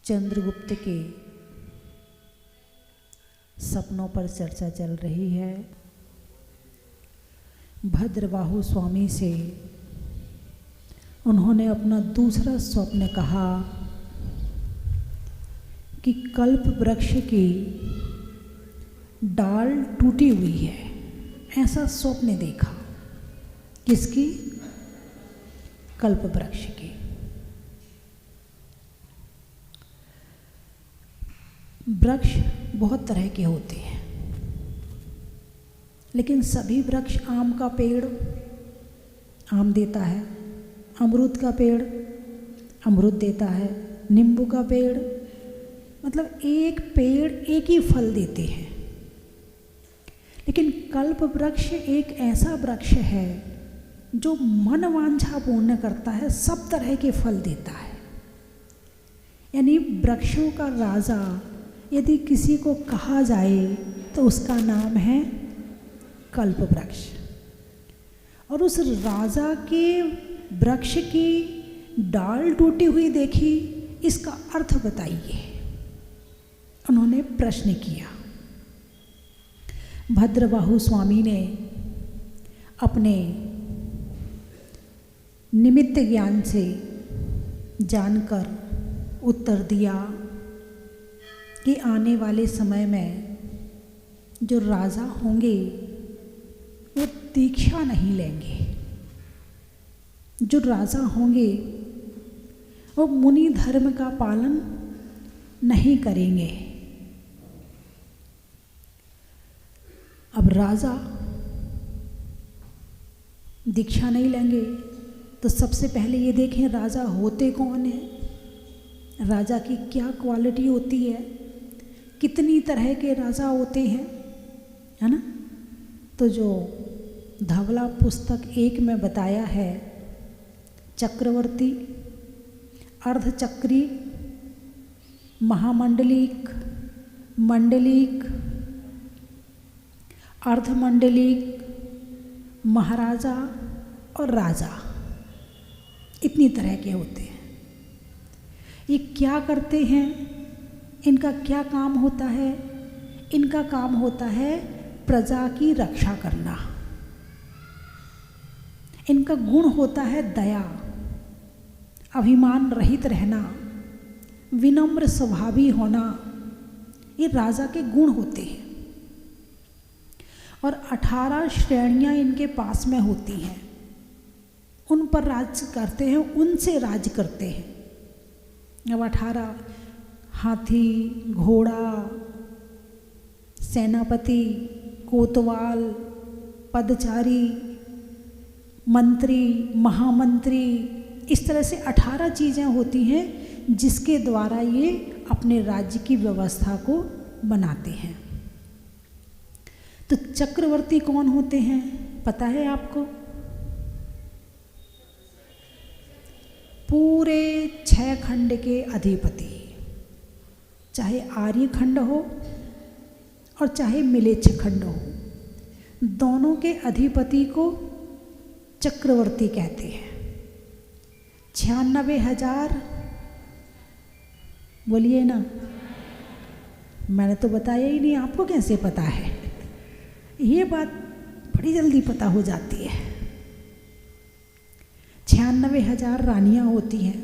चंद्रगुप्त के सपनों पर चर्चा चल रही है। भद्रबाहु स्वामी से उन्होंने अपना दूसरा स्वप्न कहा कि कल्प वृक्ष की डाल टूटी हुई है, ऐसा स्वप्न देखा। किसकी? कल्प वृक्ष की। वृक्ष बहुत तरह के होते हैं, लेकिन सभी वृक्ष, आम का पेड़ आम देता है, अमरूद का पेड़ अमरूद देता है, नींबू का पेड़, मतलब एक पेड़ एक ही फल देते हैं। लेकिन कल्प वृक्ष एक ऐसा वृक्ष है जो मन वांछा पूर्ण करता है, सब तरह के फल देता है। यानी वृक्षों का राजा यदि किसी को कहा जाए तो उसका नाम है कल्प वृक्ष। और उस राजा के वृक्ष की डाल टूटी हुई देखी, इसका अर्थ बताइए। उन्होंने प्रश्न किया। भद्रबाहु स्वामी ने अपने निमित्त ज्ञान से जानकर उत्तर दिया कि आने वाले समय में जो राजा होंगे वो दीक्षा नहीं लेंगे, जो राजा होंगे वो मुनि धर्म का पालन नहीं करेंगे। अब राजा दीक्षा नहीं लेंगे तो सबसे पहले ये देखें राजा होते कौन हैं, राजा की क्या क्वालिटी होती है, कितनी तरह के राजा होते हैं, है ना। तो जो धवला पुस्तक 1 में बताया है, चक्रवर्ती, अर्धचक्री, महामंडलिक, मंडलिक, अर्धमंडलिक, महाराजा और राजा, इतनी तरह के होते हैं। ये क्या करते हैं, इनका क्या काम होता है? इनका काम होता है प्रजा की रक्षा करना। इनका गुण होता है दया, अभिमान रहित रहना, विनम्र स्वभावी होना, ये राजा के गुण होते हैं। और 18 श्रेणियां इनके पास में होती हैं, उन पर राज करते हैं, उनसे राज करते हैं। अब 18 हाथी, घोड़ा, सेनापति, कोतवाल, पदचारी, मंत्री, महामंत्री, इस तरह से 18 चीज़ें होती हैं जिसके द्वारा ये अपने राज्य की व्यवस्था को बनाते हैं। तो चक्रवर्ती कौन होते हैं पता है आपको? पूरे 6 खंड के अधिपति, चाहे आर्य खंड हो और चाहे मिलेच्छ खंड हो, दोनों के अधिपति को चक्रवर्ती कहते हैं। 96,000 बोलिए ना, मैंने तो बताया ही नहीं, आपको कैसे पता है? ये बात बड़ी जल्दी पता हो जाती है। 96,000 रानियां होती हैं,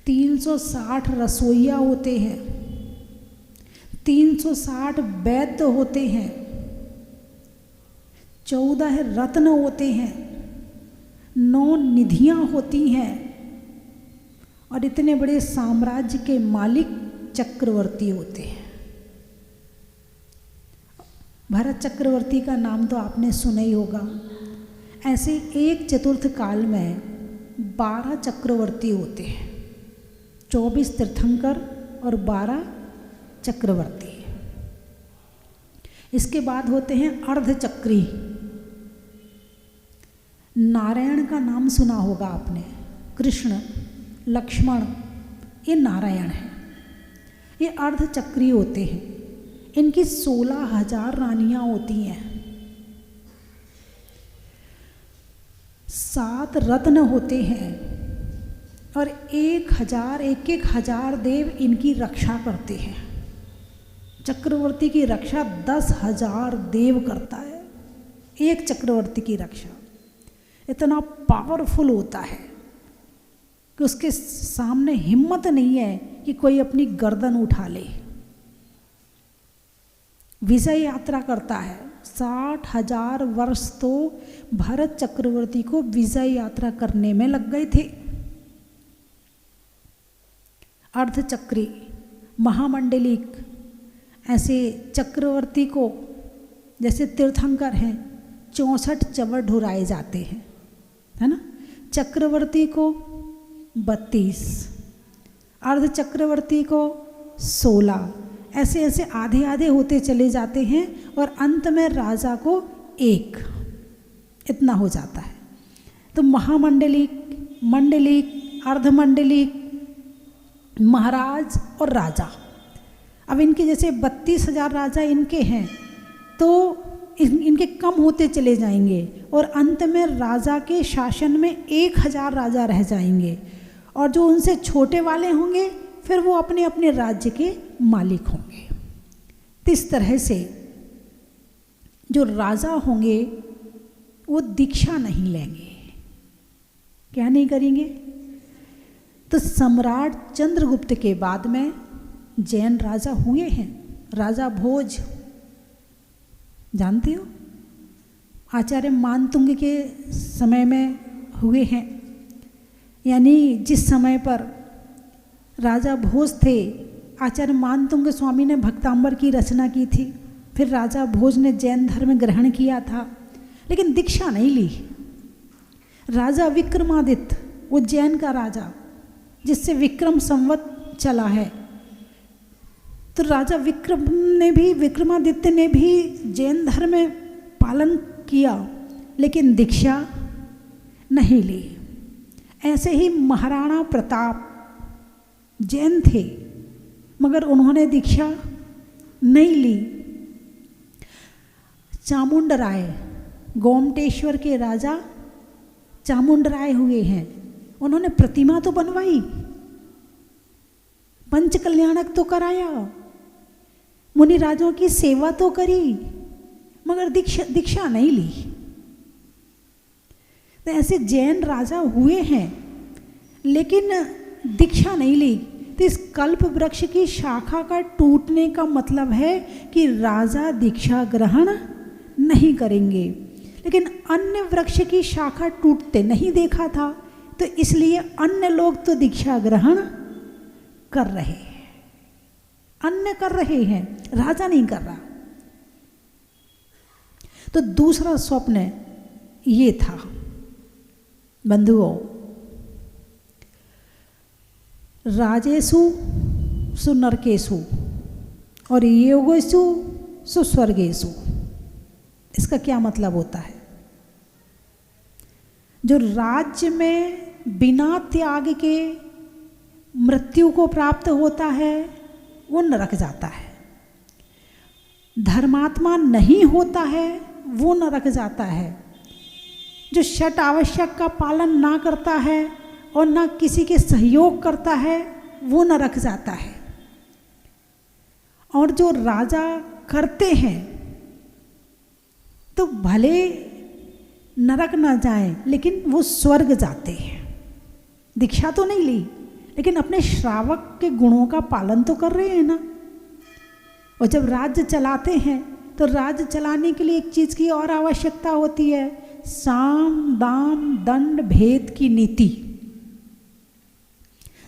360 रसोइया होते हैं, 360 वैद्य होते हैं, 14 रत्न होते हैं, 9 निधियां होती हैं, और इतने बड़े साम्राज्य के मालिक चक्रवर्ती होते हैं। भरत चक्रवर्ती का नाम तो आपने सुना ही होगा। ऐसे एक चतुर्थ काल में 12 चक्रवर्ती होते हैं, 24 तीर्थंकर और 12 चक्रवर्ती। इसके बाद होते हैं अर्धचक्री। नारायण का नाम सुना होगा आपने, कृष्ण, लक्ष्मण, ये नारायण है। ये अर्धचक्री होते हैं, इनकी 16,000 रानियां होती हैं, 7 रत्न होते हैं, और 1,000 देव इनकी रक्षा करते हैं। चक्रवर्ती की रक्षा 10,000 देव करता है, एक चक्रवर्ती की रक्षा। इतना पावरफुल होता है कि उसके सामने हिम्मत नहीं है कि कोई अपनी गर्दन उठा ले। विजय यात्रा करता है। 60,000 वर्ष तो भरत चक्रवर्ती को विजय यात्रा करने में लग गए थे। अर्धचक्री, महामंडलिक, ऐसे चक्रवर्ती को जैसे तीर्थंकर हैं 64 चवर ढुराए जाते हैं, है ना। चक्रवर्ती को 32, अर्ध चक्रवर्ती को 16, ऐसे ऐसे आधे आधे होते चले जाते हैं और अंत में राजा को 1, इतना हो जाता है। तो महामंडलिक, मंडलिक, अर्धमंडलिक, महाराज और राजा। अब इनके जैसे 32,000 राजा इनके हैं तो इनके कम होते चले जाएंगे और अंत में राजा के शासन में 1,000 राजा रह जाएंगे और जो उनसे छोटे वाले होंगे फिर वो अपने अपने राज्य के मालिक होंगे। तो इस तरह से जो राजा होंगे वो दीक्षा नहीं लेंगे। क्या नहीं करेंगे? तो सम्राट चंद्रगुप्त के बाद में जैन राजा हुए हैं। राजा भोज जानते हो, आचार्य मानतुंग के समय में हुए हैं। यानी जिस समय पर राजा भोज थे, आचार्य मानतुंग स्वामी ने भक्तांबर की रचना की थी। फिर राजा भोज ने जैन धर्म ग्रहण किया था लेकिन दीक्षा नहीं ली। राजा विक्रमादित्य, वो जैन का राजा जिससे विक्रम संवत चला है, तो राजा विक्रमादित्य ने भी जैन धर्म में पालन किया लेकिन दीक्षा नहीं ली। ऐसे ही महाराणा प्रताप जैन थे मगर उन्होंने दीक्षा नहीं ली। चामुंडराय, गोमटेश्वर के राजा चामुंडराय हुए हैं, उन्होंने प्रतिमा तो बनवाई, पंच कल्याणक तो कराया, मुनि राजों की सेवा तो करी मगर दीक्षा नहीं ली। तो ऐसे जैन राजा हुए हैं लेकिन दीक्षा नहीं ली। तो इस कल्प वृक्ष की शाखा का टूटने का मतलब है कि राजा दीक्षा ग्रहण नहीं करेंगे। लेकिन अन्य वृक्ष की शाखा टूटते नहीं देखा था तो इसलिए अन्य लोग तो दीक्षा ग्रहण कर रहे हैं, अन्य कर रहे हैं, राजा नहीं कर रहा। तो दूसरा स्वप्न ये था बंधुओं, राजेषु सुनरकेषु और योगेषु सुस्वर्गेषु। इसका क्या मतलब होता है? जो राज्य में बिना त्याग के मृत्यु को प्राप्त होता है वो नरक जाता है, धर्मात्मा नहीं होता है वो नरक जाता है, जो षट आवश्यक का पालन ना करता है और ना किसी के सहयोग करता है वो नरक जाता है। और जो राजा करते हैं तो भले नरक ना जाएं लेकिन वो स्वर्ग जाते हैं। दीक्षा तो नहीं ली लेकिन अपने श्रावक के गुणों का पालन तो कर रहे हैं ना। और जब राज्य चलाते हैं तो राज्य चलाने के लिए एक चीज़ की और आवश्यकता होती है, साम दाम दंड भेद की नीति।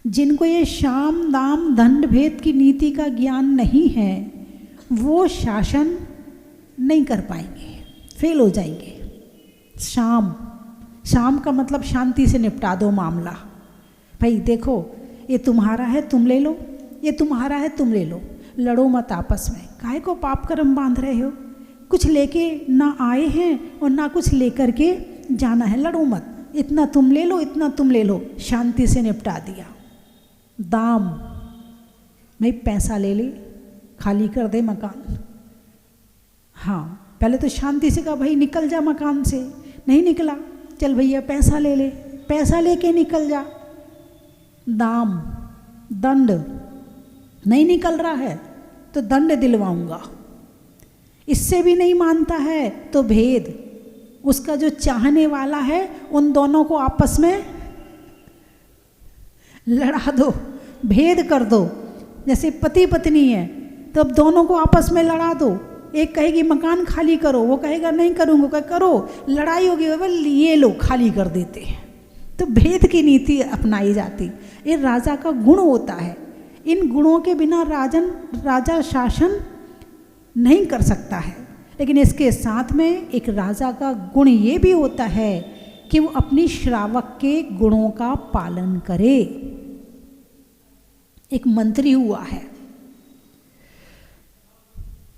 जिनको ये साम दाम दंड भेद की नीति का ज्ञान नहीं है वो शासन नहीं कर पाएंगे, फेल हो जाएंगे। शाम का मतलब शांति से निपटा दो मामला। भाई देखो ये तुम्हारा है तुम ले लो, ये तुम्हारा है तुम ले लो, लड़ो मत आपस में। काहे को पाप कर्म बांध रहे हो? कुछ लेके ना आए हैं और ना कुछ लेकर के जाना है, लड़ो मत। इतना तुम ले लो, इतना तुम ले लो, शांति से निपटा दिया। दाम, भाई पैसा ले ले, खाली कर दे मकान। हाँ, पहले तो शांति से कहा भाई निकल जा मकान से, नहीं निकला, चल भैया पैसा ले ले, पैसा लेके निकल जा। दाम, दंड नहीं निकल रहा है तो दंड दिलवाऊंगा। इससे भी नहीं मानता है तो भेद, उसका जो चाहने वाला है उन दोनों को आपस में लड़ा दो, भेद कर दो। जैसे पति पत्नी है तो अब दोनों को आपस में लड़ा दो। एक कहेगी मकान खाली करो, वो कहेगा नहीं करूँगा, कहे करो, लड़ाई होगी, ये लो खाली कर देते हैं। तो भेद की नीति अपनाई जाती। ये राजा का गुण होता है। इन गुणों के बिना राजा शासन नहीं कर सकता है। लेकिन इसके साथ में एक राजा का गुण ये भी होता है कि वो अपनी श्रावक के गुणों का पालन करे। एक मंत्री हुआ है,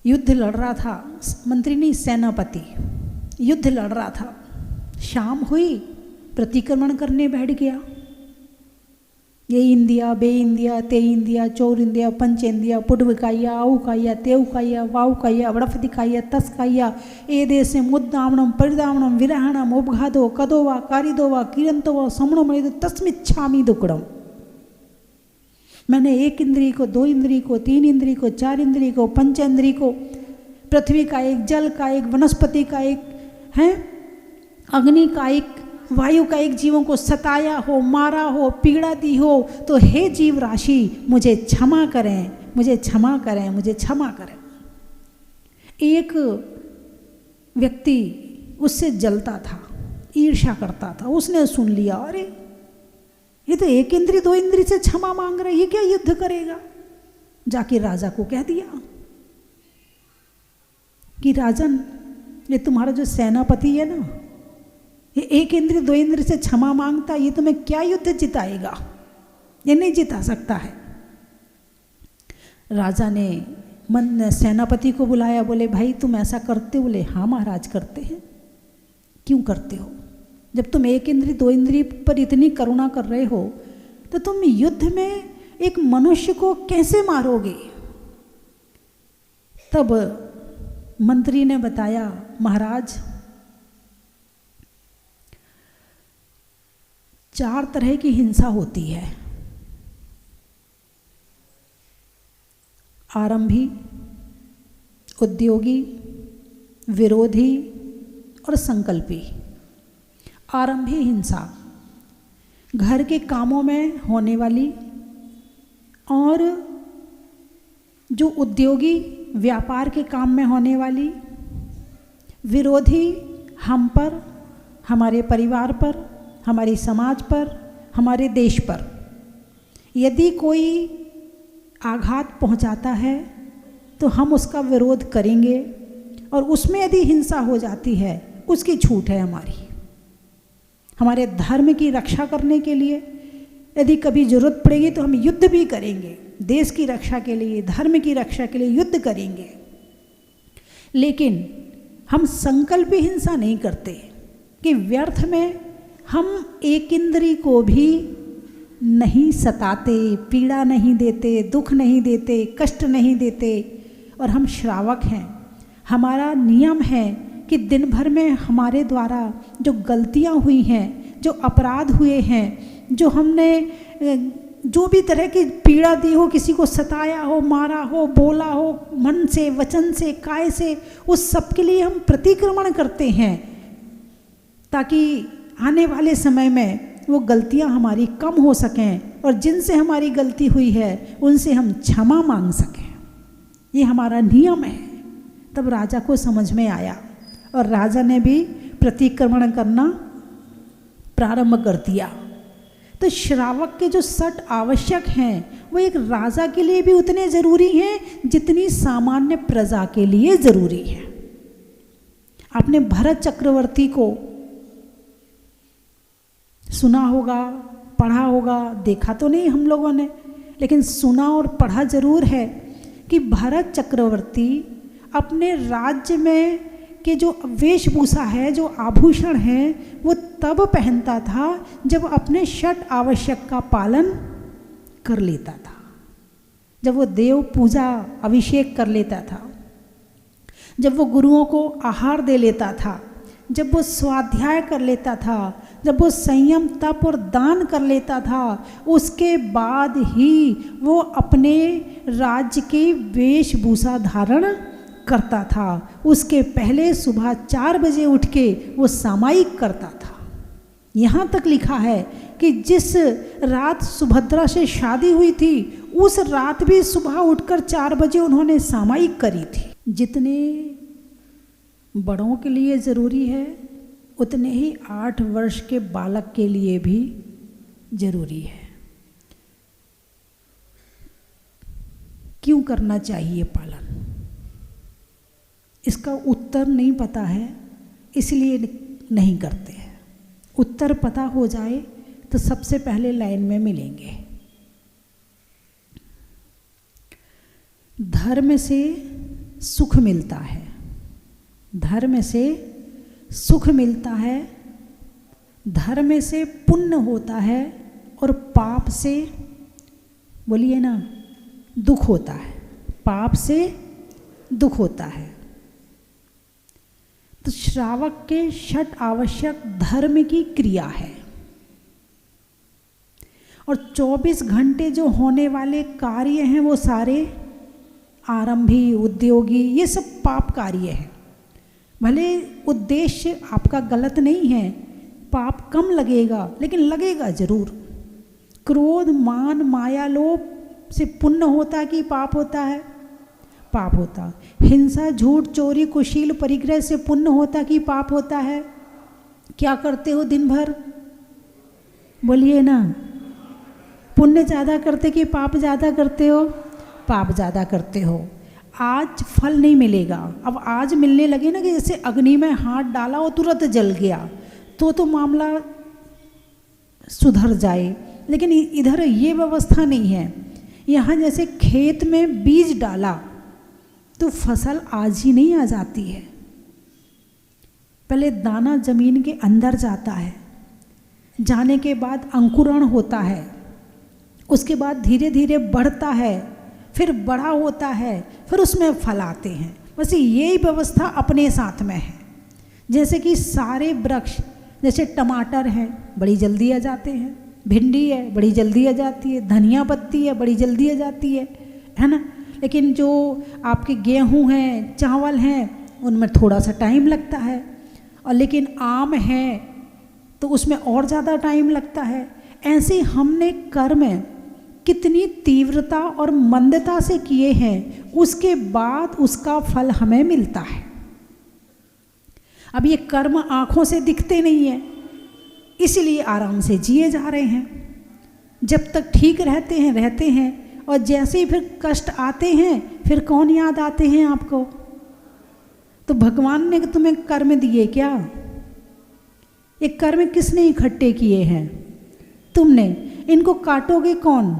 युद्ध लड़ रहा था, मंत्री नहीं सेनापति, युद्ध लड़ रहा था। शाम हुई, प्रतिक्रमण करने बैठ गया। ये इंदिया, बे इंदिया, ते इंदिया, चौर इंदिया, पंच इंदिया, पुडविकाया, आउकाया, तेउकाया, वाउकाया, वड़फदिकाया, तस्काया, ए देशे मुद्दावणम, परिदावणम, विरहणम, उपघादो, कदोवा, कारिदोवा, किरंतोवा, समणो मणिदो, तस्मिच्छामि दुक्कडम। मैंने एक इंद्री को, दो इंद्री को, तीन इंद्री को, चार इंद्री को, पंच इंद्री को, पृथ्वी का एक, जल का एक, वनस्पति का एक, है अग्नि का एक, वायु का एक, जीवों को सताया हो, मारा हो, पीड़ा दी हो, तो हे जीव राशि मुझे क्षमा करें, मुझे क्षमा करें, मुझे क्षमा करें। एक व्यक्ति उससे जलता था, ईर्ष्या करता था। उसने सुन लिया, अरे ये तो एक इंद्री दो इंद्री से क्षमा मांग रहा है, ये क्या युद्ध करेगा। जाके राजा को कह दिया कि राजन, ये तुम्हारा जो सेनापति है ना, ये एक इंद्री दो इंद्री से क्षमा मांगता, ये तुम्हें क्या युद्ध जिताएगा, ये नहीं जिता सकता है। राजा ने सेनापति को बुलाया, बोले भाई तुम ऐसा करते हो? बोले हाँ महाराज करते हैं। क्यों करते हो? जब तुम एक इंद्री दो इंद्री पर इतनी करुणा कर रहे हो तो तुम युद्ध में एक मनुष्य को कैसे मारोगे? तब मंत्री ने बताया, महाराज 4 तरह की हिंसा होती है। आरंभी, उद्योगी, विरोधी और संकल्पी। आरंभी हिंसा घर के कामों में होने वाली, और जो उद्योगी व्यापार के काम में होने वाली। विरोधी हम पर, हमारे परिवार पर, हमारी समाज पर, हमारे देश पर। यदि कोई आघात पहुंचाता है तो हम उसका विरोध करेंगे, और उसमें यदि हिंसा हो जाती है उसकी छूट है हमारी। हमारे धर्म की रक्षा करने के लिए यदि कभी जरूरत पड़ेगी तो हम युद्ध भी करेंगे, देश की रक्षा के लिए, धर्म की रक्षा के लिए युद्ध करेंगे। लेकिन हम संकल्पी हिंसा नहीं करते कि व्यर्थ में हम एक इंद्री को भी नहीं सताते, पीड़ा नहीं देते, दुख नहीं देते, कष्ट नहीं देते। और हम श्रावक हैं, हमारा नियम है कि दिन भर में हमारे द्वारा जो गलतियां हुई हैं, जो अपराध हुए हैं, जो हमने जो भी तरह की पीड़ा दी हो, किसी को सताया हो, मारा हो, बोला हो, मन से, वचन से, काय से, उस सब के लिए हम प्रतिक्रमण करते हैं, ताकि आने वाले समय में वो गलतियां हमारी कम हो सकें, और जिनसे हमारी गलती हुई है उनसे हम क्षमा मांग सकें। ये हमारा नियम है। तब राजा को समझ में आया, और राजा ने भी प्रतिक्रमण करना प्रारंभ कर दिया। तो श्रावक के जो 6 आवश्यक हैं वो एक राजा के लिए भी उतने ज़रूरी हैं जितनी सामान्य प्रजा के लिए ज़रूरी है। आपने भरत चक्रवर्ती को सुना होगा, पढ़ा होगा, देखा तो नहीं हम लोगों ने, लेकिन सुना और पढ़ा जरूर है कि भरत चक्रवर्ती अपने राज्य में के जो वेशभूषा है, जो आभूषण है, वो तब पहनता था जब अपने 6 आवश्यक का पालन कर लेता था, जब वो देव पूजा अभिषेक कर लेता था, जब वो गुरुओं को आहार दे लेता था, जब वो स्वाध्याय कर लेता था, जब वो संयम, तप और दान कर लेता था, उसके बाद ही वो अपने राज्य की वेशभूषा धारण करता था। उसके पहले सुबह 4 बजे उठ के वो सामायिक करता था। यहाँ तक लिखा है कि जिस रात सुभद्रा से शादी हुई थी, उस रात भी सुबह उठकर 4 बजे उन्होंने सामायिक करी थी। जितने बड़ों के लिए ज़रूरी है, उतने ही 8 वर्ष के बालक के लिए भी ज़रूरी है। क्यों करना चाहिए पालन? इसका उत्तर नहीं पता है, इसलिए नहीं करते हैं। उत्तर पता हो जाए तो सबसे पहले लाइन में मिलेंगे। धर्म से सुख मिलता है, धर्म से सुख मिलता है, धर्म से पुण्य होता है, और पाप से, बोलिए ना, दुख होता है। पाप से दुख होता है। तो श्रावक के 6 आवश्यक धर्म की क्रिया है, और 24 घंटे जो होने वाले कार्य हैं वो सारे आरंभी, उद्योगी, ये सब पाप कार्य है। भले उद्देश्य आपका गलत नहीं है, पाप कम लगेगा, लेकिन लगेगा जरूर। क्रोध, मान, माया, लोभ से पुण्य होता कि पाप होता है? पाप होता। हिंसा, झूठ, चोरी, कुशील, परिग्रह से पुण्य होता कि पाप होता है? क्या करते हो दिन भर? बोलिए ना। पुण्य ज़्यादा करते कि पाप ज़्यादा करते हो? पाप ज़्यादा करते हो। आज फल नहीं मिलेगा। अब आज मिलने लगे ना कि जैसे अग्नि में हाथ डाला और तुरंत जल गया, तो मामला सुधर जाए, लेकिन इधर ये व्यवस्था नहीं है। यहाँ जैसे खेत में बीज डाला तो फसल आज ही नहीं आ जाती है। पहले दाना जमीन के अंदर जाता है, जाने के बाद अंकुरण होता है, उसके बाद धीरे धीरे बढ़ता है, फिर बड़ा होता है, फिर उसमें फल आते हैं। बस यही व्यवस्था अपने साथ में है। जैसे कि सारे वृक्ष, जैसे टमाटर है बड़ी जल्दी आ जाते हैं, भिंडी है बड़ी जल्दी आ जाती है, धनिया पत्ती है बड़ी जल्दी आ जाती है ना। लेकिन जो आपके गेहूं हैं, चावल हैं, उनमें थोड़ा सा टाइम लगता है। और लेकिन आम है तो उसमें और ज़्यादा टाइम लगता है। ऐसे हमने कर्म कितनी तीव्रता और मंदता से किए हैं, उसके बाद उसका फल हमें मिलता है। अब ये कर्म आँखों से दिखते नहीं है, इसलिए आराम से जिए जा रहे हैं। जब तक ठीक रहते हैं, और जैसे ही फिर कष्ट आते हैं, फिर कौन याद आते हैं आपको? तो भगवान ने तुम्हें कर्म दिए क्या? ये कर्म किसने इकट्ठे किए हैं? तुमने। इनको काटोगे कौन?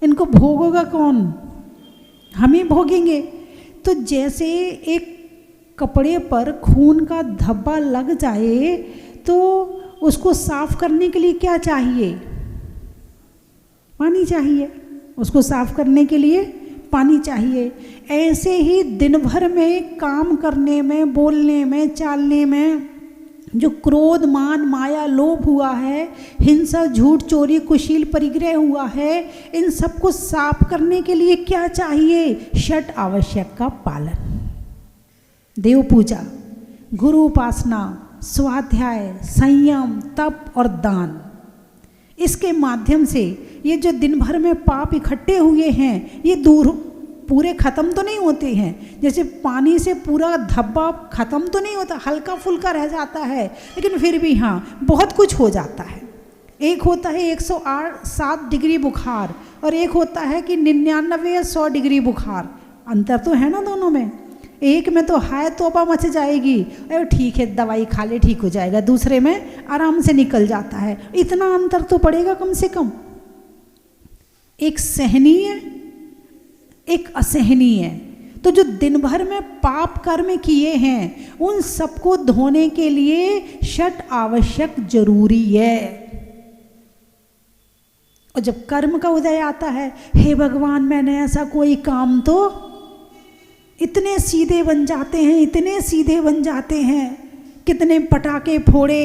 इनको भोगोगा कौन? हम ही भोगेंगे। तो जैसे एक कपड़े पर खून का धब्बा लग जाए तो उसको साफ करने के लिए क्या चाहिए? पानी चाहिए। उसको साफ करने के लिए पानी चाहिए। ऐसे ही दिन भर में काम करने में, बोलने में, चालने में जो क्रोध, मान, माया, लोभ हुआ है, हिंसा, झूठ, चोरी, कुशील, परिग्रह हुआ है, इन सबको साफ करने के लिए क्या चाहिए? 6 आवश्यक का पालन। देव पूजा, गुरु उपासना, स्वाध्याय, संयम, तप और दान। इसके माध्यम से ये जो दिन भर में पाप इकट्ठे हुए हैं, ये दूर, पूरे ख़त्म तो नहीं होते हैं। जैसे पानी से पूरा धब्बा ख़त्म तो नहीं होता, हल्का फुल्का रह जाता है, लेकिन फिर भी हाँ बहुत कुछ हो जाता है। एक होता है 107 डिग्री बुखार, और एक होता है कि 99 या 100 डिग्री बुखार। अंतर तो है ना दोनों में। एक में तो हाय तौबा मच जाएगी, अरे ठीक है दवाई खा ले ठीक हो जाएगा, दूसरे में आराम से निकल जाता है। इतना अंतर तो पड़ेगा कम से कम। एक सहनीय, एक असहनीय। तो जो दिन भर में पाप कर्म किए हैं, उन सबको धोने के लिए 6 आवश्यक जरूरी है। और जब कर्म का उदय आता है, हे भगवान मैंने ऐसा कोई काम, तो इतने सीधे बन जाते हैं, इतने सीधे बन जाते हैं। कितने पटाखे फोड़े,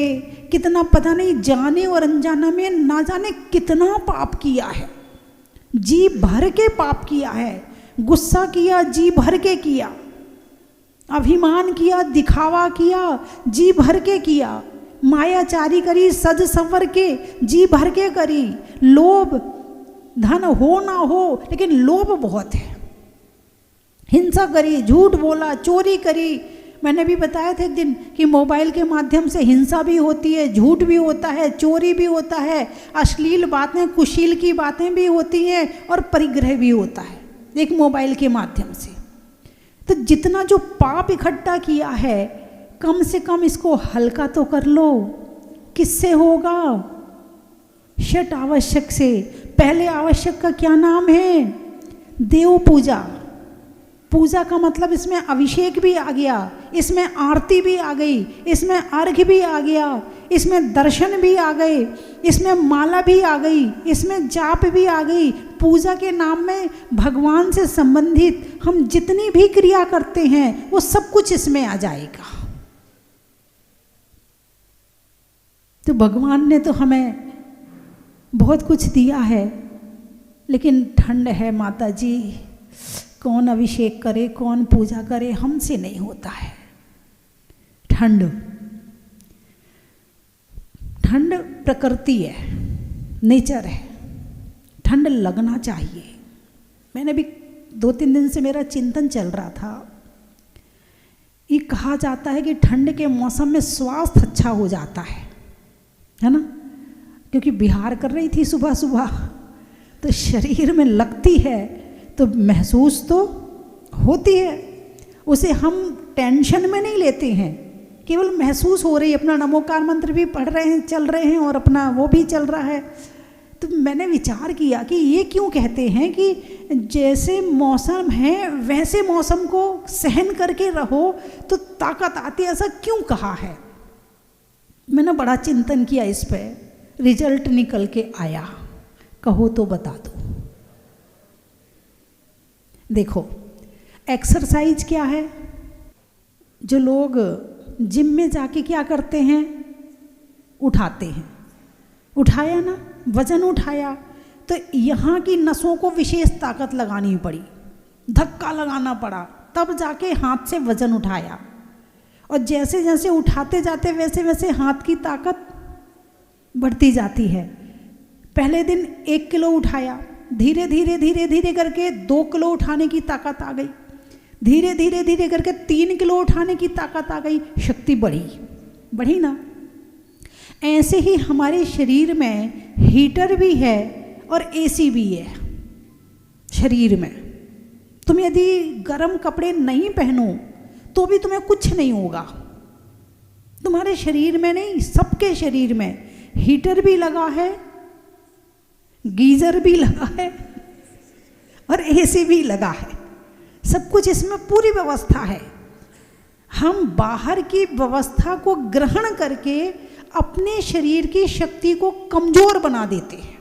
कितना पता नहीं जाने और अनजाना में ना जाने कितना पाप किया है, जी भर के पाप किया है। गुस्सा किया, जी भर के किया। अभिमान किया, दिखावा किया, जी भर के किया। मायाचारी करी, सज संवर के, जी भर के करी। लोभ, धन हो ना हो लेकिन लोभ बहुत है। हिंसा करी, झूठ बोला, चोरी करी। मैंने भी बताया था एक दिन कि मोबाइल के माध्यम से हिंसा भी होती है, झूठ भी होता है, चोरी भी होता है, अश्लील बातें, कुशील की बातें भी होती हैं और परिग्रह भी होता है एक मोबाइल के माध्यम से। तो जितना जो पाप इकट्ठा किया है, कम से कम इसको हल्का तो कर लो। किससे होगा? षट आवश्यक से। पहले आवश्यक का क्या नाम है? देव पूजा। पूजा का मतलब इसमें अभिषेक भी आ गया, इसमें आरती भी आ गई, इसमें अर्घ्य भी आ गया, इसमें दर्शन भी आ गए, इसमें माला भी आ गई, इसमें जाप भी आ गई। पूजा के नाम में भगवान से संबंधित हम जितनी भी क्रिया करते हैं वो सब कुछ इसमें आ जाएगा। तो भगवान ने तो हमें बहुत कुछ दिया है, लेकिन ठंड है माता जी, कौन अभिषेक करे, कौन पूजा करे, हमसे नहीं होता है। ठंड, ठंड प्रकृति है, नेचर है, ठंड लगना चाहिए। मैंने भी 2-3 दिन से मेरा चिंतन चल रहा था। ये कहा जाता है कि ठंड के मौसम में स्वास्थ्य अच्छा हो जाता है ना? क्योंकि बिहार कर रही थी सुबह सुबह, तो शरीर में लगती है तो महसूस तो होती है। उसे हम टेंशन में नहीं लेते हैं, केवल महसूस हो रही है। अपना नमोकार मंत्र भी पढ़ रहे हैं, चल रहे हैं, और अपना वो भी चल रहा है। तो मैंने विचार किया कि ये क्यों कहते हैं कि जैसे मौसम है वैसे मौसम को सहन करके रहो तो ताकत आती, ऐसा क्यों कहा है? मैंने बड़ा चिंतन किया इस पर, रिजल्ट निकल के आया। कहो तो बता दो। देखो, एक्सरसाइज क्या है? जो लोग जिम में जाके क्या करते हैं? उठाते हैं। उठाया ना, वजन उठाया, तो यहाँ की नसों को विशेष ताकत लगानी पड़ी, धक्का लगाना पड़ा, तब जाके हाथ से वजन उठाया। और जैसे जैसे उठाते जाते वैसे वैसे हाथ की ताकत बढ़ती जाती है। पहले दिन 1 किलो उठाया, धीरे धीरे धीरे धीरे करके 2 किलो उठाने की ताकत आ गई, धीरे धीरे धीरे करके 3 किलो उठाने की ताकत आ गई, शक्ति बढ़ी ना। ऐसे ही हमारे शरीर में हीटर भी है और एसी भी है शरीर में। तुम यदि गर्म कपड़े नहीं पहनो तो भी तुम्हें कुछ नहीं होगा। तुम्हारे शरीर में नहीं, सबके शरीर में हीटर भी लगा है, गीजर भी लगा है और एसी भी लगा है। सब कुछ इसमें पूरी व्यवस्था है। हम बाहर की व्यवस्था को ग्रहण करके अपने शरीर की शक्ति को कमजोर बना देते हैं।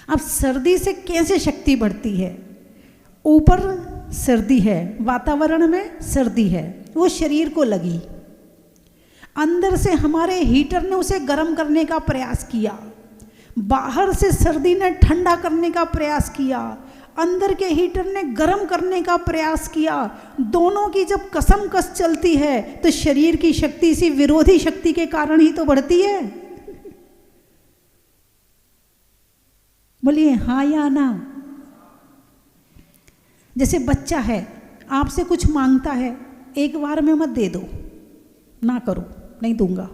अब सर्दी से कैसे शक्ति बढ़ती है? ऊपर सर्दी है, वातावरण में सर्दी है, वो शरीर को लगी, अंदर से हमारे हीटर ने उसे गर्म करने का प्रयास किया, बाहर से सर्दी ने ठंडा करने का प्रयास किया, अंदर के हीटर ने गर्म करने का प्रयास किया। दोनों की जब कसमकस चलती है तो शरीर की शक्ति इसी विरोधी शक्ति के कारण ही तो बढ़ती है। बोलिए हाँ या ना। जैसे बच्चा है, आपसे कुछ मांगता है, एक बार में मत दे दो, ना करो, नहीं दूंगा।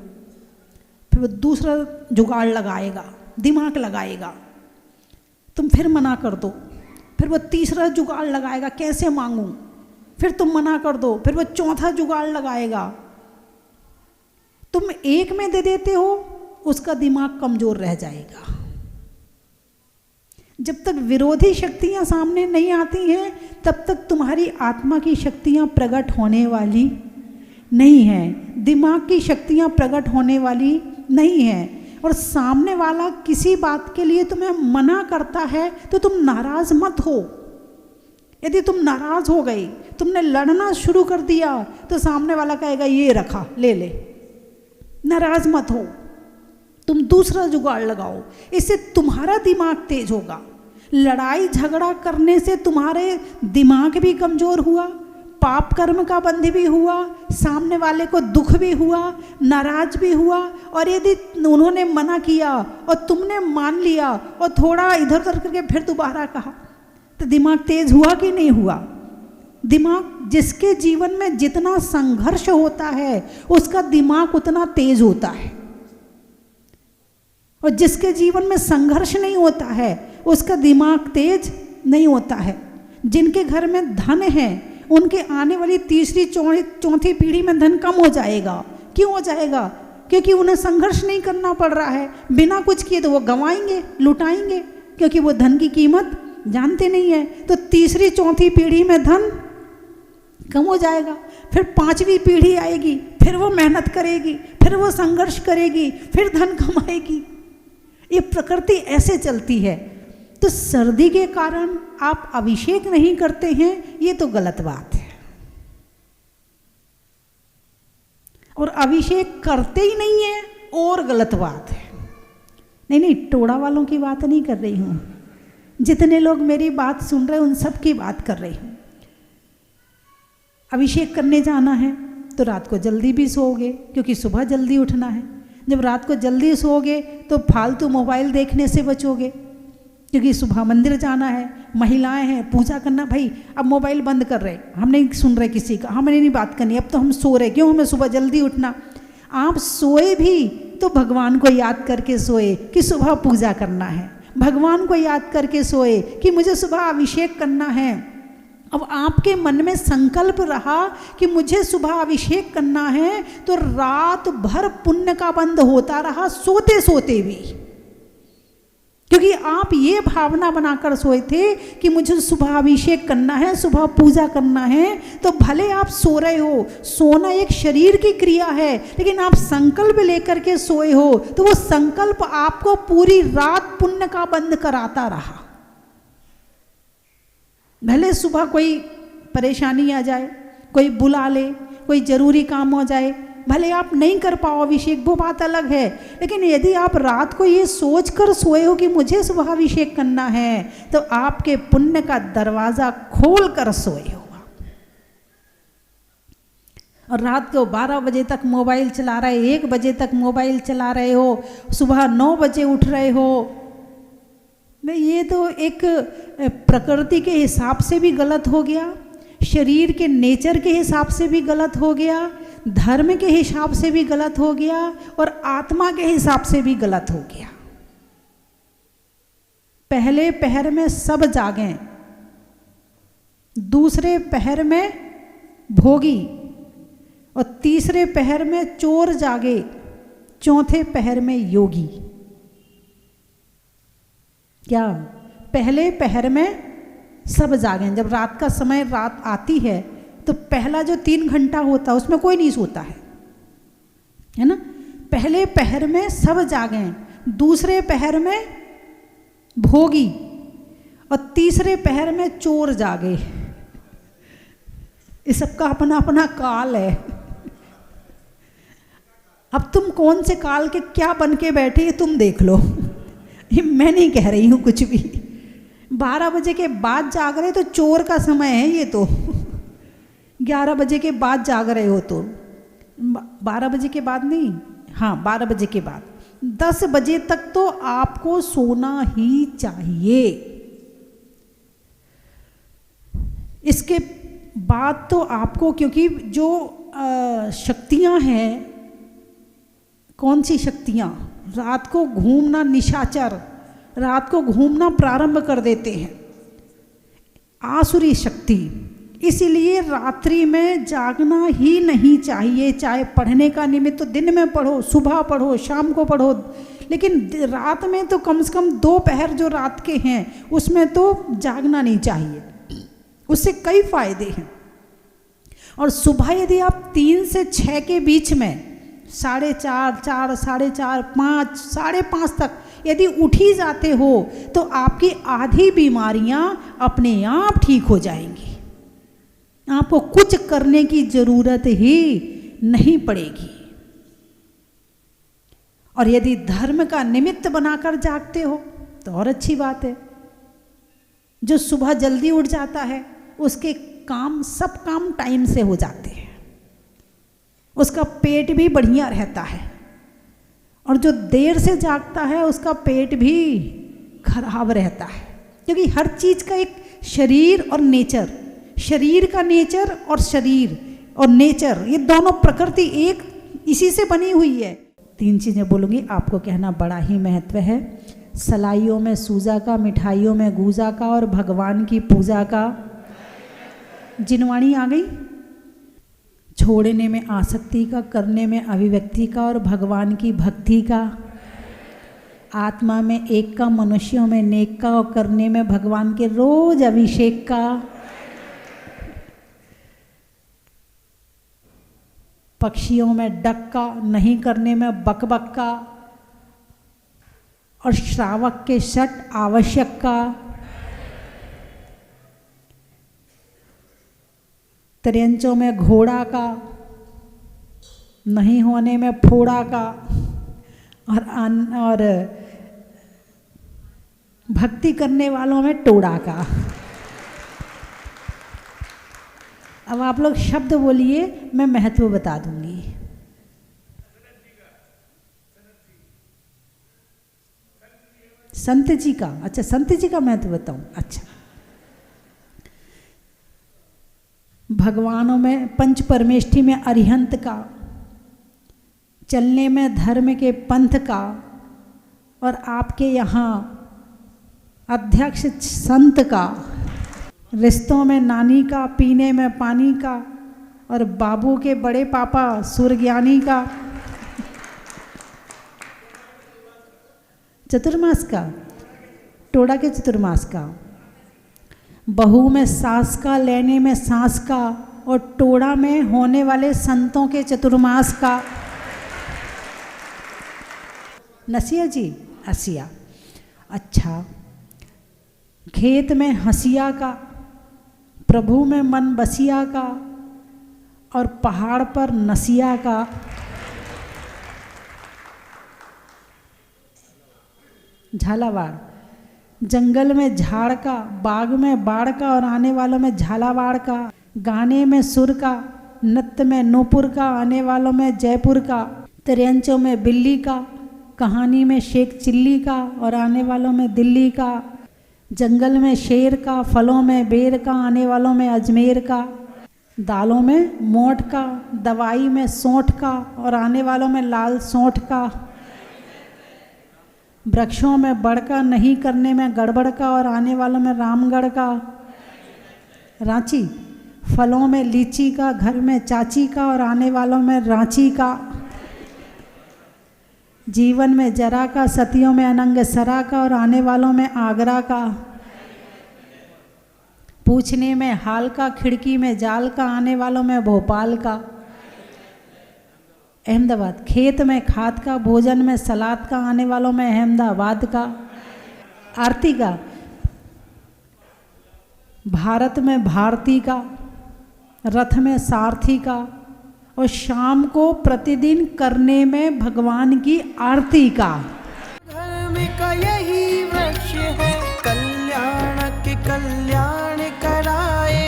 फिर वो दूसरा जुगाड़ लगाएगा, दिमाग लगाएगा, तुम फिर मना कर दो, फिर वो तीसरा जुगाड़ लगाएगा, कैसे मांगूं, फिर तुम मना कर दो, फिर वो चौथा जुगाड़ लगाएगा। तुम एक में दे देते हो, उसका दिमाग कमजोर रह जाएगा। जब तक विरोधी शक्तियां सामने नहीं आती हैं तब तक तुम्हारी आत्मा की शक्तियां प्रकट होने वाली नहीं हैं, दिमाग की शक्तियां प्रकट होने वाली नहीं हैं। और सामने वाला किसी बात के लिए तुम्हें मना करता है तो तुम नाराज मत हो। यदि तुम नाराज हो गई, तुमने लड़ना शुरू कर दिया, तो सामने वाला कहेगा ये रखा, ले ले, नाराज मत हो, तुम दूसरा जुगाड़ लगाओ, इससे तुम्हारा दिमाग तेज होगा। लड़ाई झगड़ा करने से तुम्हारे दिमाग भी कमज़ोर हुआ, पाप कर्म का बंध भी हुआ, सामने वाले को दुख भी हुआ, नाराज भी हुआ। और यदि उन्होंने मना किया और तुमने मान लिया और थोड़ा इधर उधर करके फिर दोबारा कहा, तो दिमाग तेज हुआ कि नहीं हुआ? दिमाग, जिसके जीवन में जितना संघर्ष होता है उसका दिमाग उतना तेज होता है, और जिसके जीवन में संघर्ष नहीं होता है उसका दिमाग तेज नहीं होता है। जिनके घर में धन है उनके आने वाली तीसरी चौथी पीढ़ी में धन कम हो जाएगा। क्यों हो जाएगा? क्योंकि उन्हें संघर्ष नहीं करना पड़ रहा है। बिना कुछ किए तो वो गंवाएंगे, लुटाएंगे, क्योंकि वो धन की कीमत जानते नहीं है। तो तीसरी चौथी पीढ़ी में धन कम हो जाएगा, फिर पांचवी पीढ़ी आएगी, फिर वो मेहनत करेगी, फिर वो संघर्ष करेगी, फिर धन कमाएगी। ये प्रकृति ऐसे चलती है। तो सर्दी के कारण आप अभिषेक नहीं करते हैं, ये तो गलत बात है। और अभिषेक करते ही नहीं है और गलत बात है। नहीं, टोड़ा वालों की बात नहीं कर रही हूँ, जितने लोग मेरी बात सुन रहे हैं उन सब की बात कर रही हूँ। अभिषेक करने जाना है तो रात को जल्दी भी सोओगे, क्योंकि सुबह जल्दी उठना है। जब रात को जल्दी सोओगे तो फालतू मोबाइल देखने से बचोगे, क्योंकि सुबह मंदिर जाना है, महिलाएं हैं, पूजा करना। भाई अब मोबाइल बंद कर रहे, हम नहीं सुन रहे किसी का, हमें नहीं बात करनी, अब तो हम सो रहे, क्यों? हमें सुबह जल्दी उठना। आप सोए भी तो भगवान को याद करके सोए कि सुबह पूजा करना है, भगवान को याद करके सोए कि मुझे सुबह अभिषेक करना है। अब आपके मन में संकल्प रहा कि मुझे सुबह अभिषेक करना है, तो रात भर पुण्य का बंध होता रहा, सोते सोते भी। क्योंकि आप ये भावना बनाकर सोए थे कि मुझे सुबह अभिषेक करना है, सुबह पूजा करना है। तो भले आप सो रहे हो, सोना एक शरीर की क्रिया है, लेकिन आप संकल्प लेकर के सोए हो, तो वो संकल्प आपको पूरी रात पुण्य का बंध कराता रहा। भले सुबह कोई परेशानी आ जाए, कोई बुला ले, कोई जरूरी काम हो जाए, भले आप नहीं कर पाओ अभिषेक, वो बात अलग है। लेकिन यदि आप रात को ये सोच कर सोए हो कि मुझे सुबह अभिषेक करना है, तो आपके पुण्य का दरवाजा खोल कर सोए हो। और रात को 12 बजे तक मोबाइल चला रहे, 1 बजे तक मोबाइल चला रहे हो, सुबह 9 बजे उठ रहे हो, ये तो एक प्रकृति के हिसाब से भी गलत हो गया, शरीर के नेचर के हिसाब से भी गलत हो गया, धर्म के हिसाब से भी गलत हो गया, और आत्मा के हिसाब से भी गलत हो गया। पहले पहर में सब जागें, दूसरे पहर में भोगी, और तीसरे पहर में चोर जागे, चौथे पहर में योगी। क्या? पहले पहर में सब जागें। जब रात का समय, रात आती है, तो पहला जो 3 घंटा होता है उसमें कोई नहीं सोता है ना। पहले पहर में सब जागें, दूसरे पहर में भोगी, और तीसरे पहर में चोर जागे। इस सबका अपना अपना काल है। अब तुम कौन से काल के क्या बन के बैठे तुम देख लो, ये मैं नहीं कह रही हूँ कुछ भी। 12 बजे के बाद जाग रहे तो चोर का समय है ये तो। 11 बजे के बाद जाग रहे हो तो 12 बजे के बाद नहीं, हाँ 12 बजे के बाद 10 बजे तक तो आपको सोना ही चाहिए। इसके बाद तो आपको, क्योंकि जो शक्तियाँ हैं, कौन सी शक्तियाँ? रात को घूमना, निशाचर रात को घूमना प्रारंभ कर देते हैं, आसुरी शक्ति। इसीलिए रात्रि में जागना ही नहीं चाहिए। चाहे पढ़ने का निमित्त तो दिन में पढ़ो, सुबह पढ़ो, शाम को पढ़ो, लेकिन रात में तो कम से कम 2 पहर जो रात के हैं उसमें तो जागना नहीं चाहिए। उससे कई फायदे हैं। और सुबह यदि आप 3 से 6 के बीच में 4:30, 4, 4:30, 5, 5:30 तक यदि उठ ही जाते हो, तो आपकी आधी बीमारियां अपने आप ठीक हो जाएंगी। आपको कुछ करने की जरूरत ही नहीं पड़ेगी। और यदि धर्म का निमित्त बनाकर जागते हो तो और अच्छी बात है। जो सुबह जल्दी उठ जाता है उसके काम, सब काम टाइम से हो जाते हैं, उसका पेट भी बढ़िया रहता है। और जो देर से जागता है उसका पेट भी खराब रहता है, क्योंकि हर चीज़ का एक शरीर और नेचर, शरीर का नेचर और शरीर और नेचर, ये दोनों प्रकृति एक इसी से बनी हुई है। 3 चीज़ें बोलूँगी, आपको कहना बड़ा ही महत्व है। सलाइयों में सूजा का, मिठाइयों में गूजा का और भगवान की पूजा का। जिनवाणी आ गई। छोड़ने में आसक्ति का, करने में अभिव्यक्ति का और भगवान की भक्ति का। आत्मा में एक का, मनुष्यों में नेक का और करने में भगवान के रोज अभिषेक का। पक्षियों में डक का, नहीं करने में बकबक का और श्रावक के षट आवश्यक का। त्रियंचों में घोड़ा का, नहीं होने में फोड़ा का और भक्ति करने वालों में टोड़ा का। अब आप लोग शब्द बोलिए, मैं महत्व बता दूंगी। संत जी का, अच्छा संत जी का महत्व बताऊं। अच्छा, भगवानों में पंच परमेष्ठी में अरिहंत का, चलने में धर्म के पंथ का और आपके यहाँ अध्यक्ष संत का, रिश्तों में नानी का, पीने में पानी का और बाबू के बड़े पापा सूर्यज्ञानी का। चतुर्मास का, टोड़ा के चतुर्मास का, बहू में सास का, लेने में सांस का और टोड़ा में होने वाले संतों के चतुर्मास का। नसिया जी, हसिया। अच्छा, खेत में हसिया का, प्रभु में मन बसिया का और पहाड़ पर नसिया का। झालावाड़, जंगल में झाड़ का, बाग में बाढ़ का और आने वालों में झालावाड़ का। गाने में सुर का, नृत्य में नूपुर का, आने वालों में जयपुर का। त्रियंचों में बिल्ली का, कहानी में शेख चिल्ली का और आने वालों में दिल्ली का। जंगल में शेर का, फलों में बेर का, आने वालों में अजमेर का। दालों में मोठ का, दवाई में सौंठ का और आने वालों में लाल सौंठ का। वृक्षों में बड़ का, नहीं करने में गड़बड़ का और आने वालों में रामगढ़ का। रांची, फलों में लीची का, घर में चाची का और आने वालों में रांची का। जीवन में जरा का, सतियों में अनंग सरा का और आने वालों में आगरा का। पूछने में हाल का, खिड़की में जाल का, आने वालों में भोपाल का। अहमदाबाद, खेत में खाद का, भोजन में सलाद का, आने वालों में अहमदाबाद का। आरती का, भारत में भारती का, रथ में सारथी का और शाम को प्रतिदिन करने में भगवान की आरती का। धर्म का यही वृक्ष है, कल्याण के कल्याण कराए,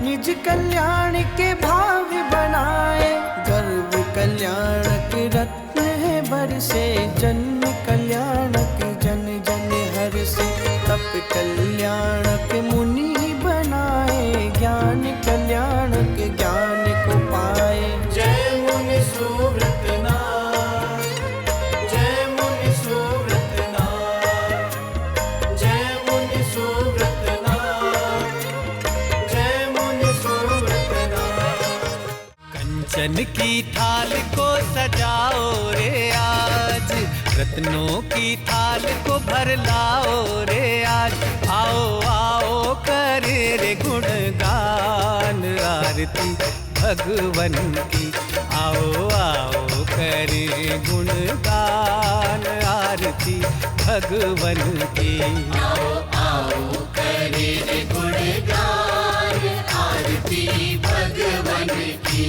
निज कल्याण के भाव बनाए। गर्भ कल्याण के रत्न है बरसे, जन्म कल्याण के जन जन हर से। तप कल्याण के मुनि बनाए, ज्ञान कल्याण के ज्ञान को पाए। जय मुनि सुव्रत नाथ, जय मुनि सुव्रत नाथ, जय मुनि सुव्रत नाथ, जय मुनि सुव्रत नाथ। कंचन की थाल को सजाओ रे आज, रत्नों की थाल को भर लाओ रे आज। आओ आओ करे रे गुणगान आरती भगवन की। आओ आओ करे गुणगान आरती भगवन की। आओ आओ करे रे गुणगान आरती भगवन की।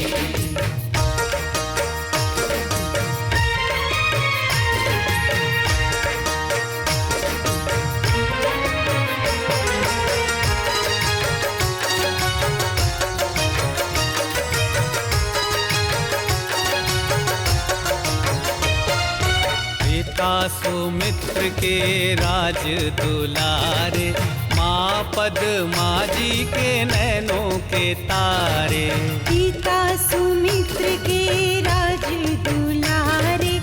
पिता सुमित्र के राज दुलारे, माँ पद्मा जी के नैनों के तारे। पिता सुमित्र के राज दुलारे,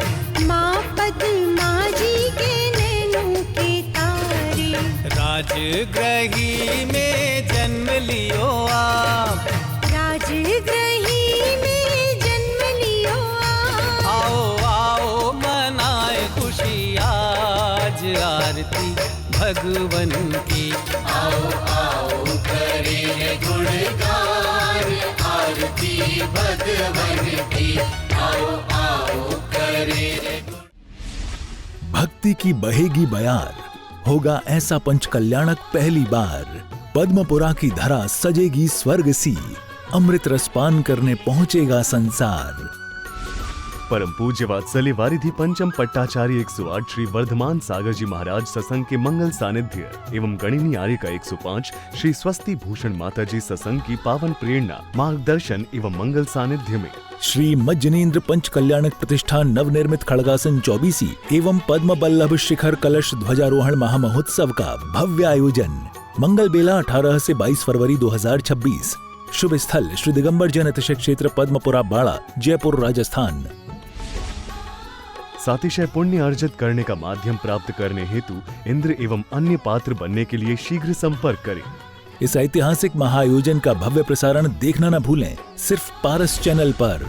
माँ पद्मा जी के नैनों के तारे। राजगृही में जन्म लियो आप, राजगृही में जन्म लियो आप। आओ आओ मनाए खुशी आज आरती भगवन की। आओ आओ करें गुणगान आरती भगवन की। आओ आओ करें। भक्ति की बहेगी बयार, होगा ऐसा पंचकल्याणक पहली बार। पद्मपुरा की धरा सजेगी स्वर्ग सी, अमृत रसपान करने पहुंचेगा संसार। परम पूज्य वात्सल्य वारिधि पंचम पट्टाचार्य 108 श्री वर्धमान सागर जी महाराज सत्संग के मंगल सानिध्य एवं गणिनी आर्य का 105 श्री स्वस्ति भूषण माता जी सत्संग की पावन प्रेरणा, मार्गदर्शन एवं मंगल सानिध्य में श्री मज्जनेन्द्र पंच कल्याणक प्रतिष्ठान नवनिर्मित खड़गासन 24 एवं पद्म बल्लभ शिखर कलश ध्वजारोहण महामहोत्सव का भव्य आयोजन। मंगल बेला 18 से 22 फरवरी 2026। शुभ स्थल श्री दिगंबर जैन अतिशय क्षेत्र पद्मपुरा बाड़ा, जयपुर, राजस्थान। सातिशय पुण्य अर्जित करने का माध्यम प्राप्त करने हेतु इंद्र एवं अन्य पात्र बनने के लिए शीघ्र संपर्क करें। इस ऐतिहासिक महाआयोजन का भव्य प्रसारण देखना न भूलें, सिर्फ पारस चैनल पर।